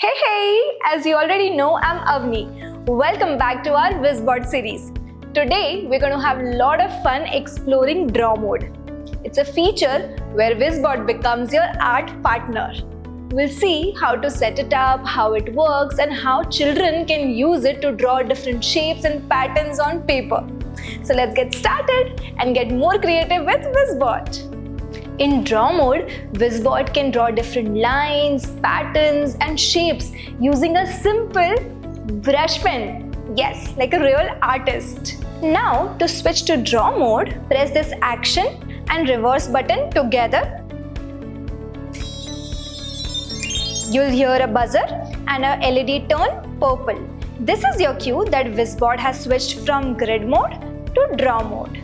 Hey, as you already know, I'm Avni. Welcome back to our Wizbot series. Today, we're going to have a lot of fun exploring draw mode. It's a feature where Wizbot becomes your art partner. We'll see how to set it up, how it works, and how children can use it to draw different shapes and patterns on paper. So let's get started and get more creative with Wizbot. In draw mode, Wizbot can draw different lines, patterns, and shapes using a simple brush pen. Yes, like a real artist. Now, to switch to draw mode, press this action and reverse button together. You'll hear a buzzer and a LED turn purple. This is your cue that Wizbot has switched from grid mode to draw mode.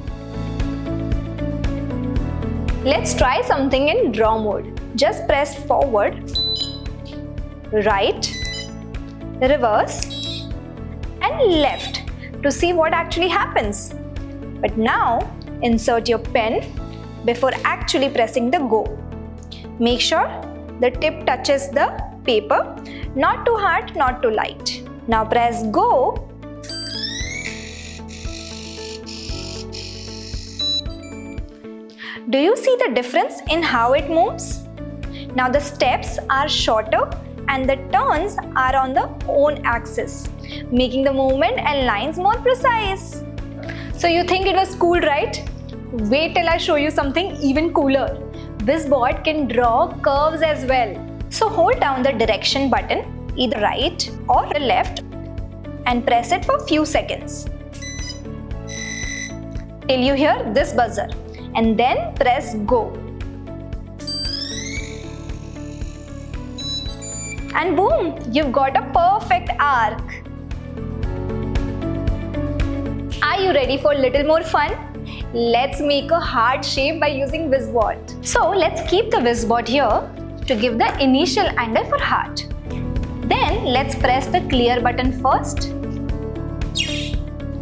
Let's try something in draw mode. Just press forward, right, reverse, and left to see what actually happens. But now, insert your pen before actually pressing the go. Make sure the tip touches the paper, not too hard, not too light. Now press go. Do you see the difference in how it moves? Now the steps are shorter and the turns are on the own axis, making the movement and lines more precise. So you think it was cool, right? Wait till I show you something even cooler. Wizbot can draw curves as well. So hold down the direction button, either right or the left, and press it for a few seconds till you hear this buzzer. And then press go. And boom, you've got a perfect arc. Are you ready for a little more fun? Let's make a heart shape by using Wizbot. So let's keep the Wizbot here to give the initial angle for heart. Then let's press the clear button first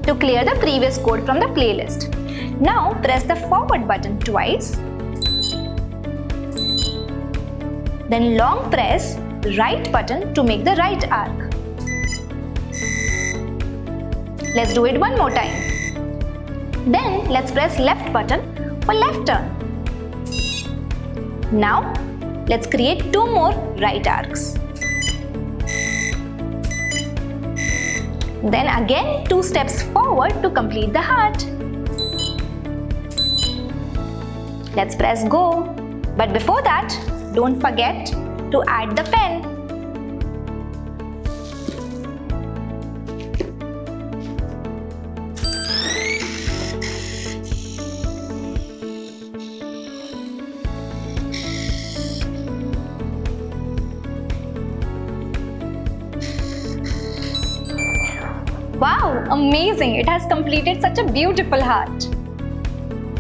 to clear the previous code from the playlist. Now press the forward button twice. Then long press right button to make the right arc. Let's do it one more time. Then let's press left button for left turn. Now let's create two more right arcs. Then again 2 steps forward to complete the heart. Let's press go. But before that, don't forget to add the pen. Wow, amazing! It has completed such a beautiful heart.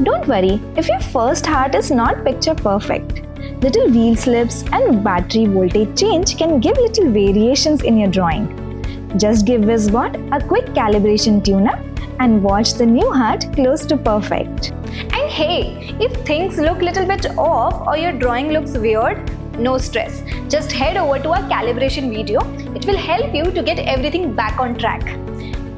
Don't worry if your first heart is not picture perfect. Little wheel slips and battery voltage change can give little variations in your drawing. Just give Wizbot a quick calibration tune-up and watch the new heart close to perfect. And hey, if things look little bit off or your drawing looks weird, no stress. Just head over to our calibration video. It will help you to get everything back on track.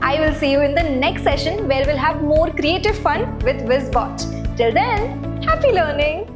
I will see you in the next session where we'll have more creative fun with Wizbot. Till then, happy learning!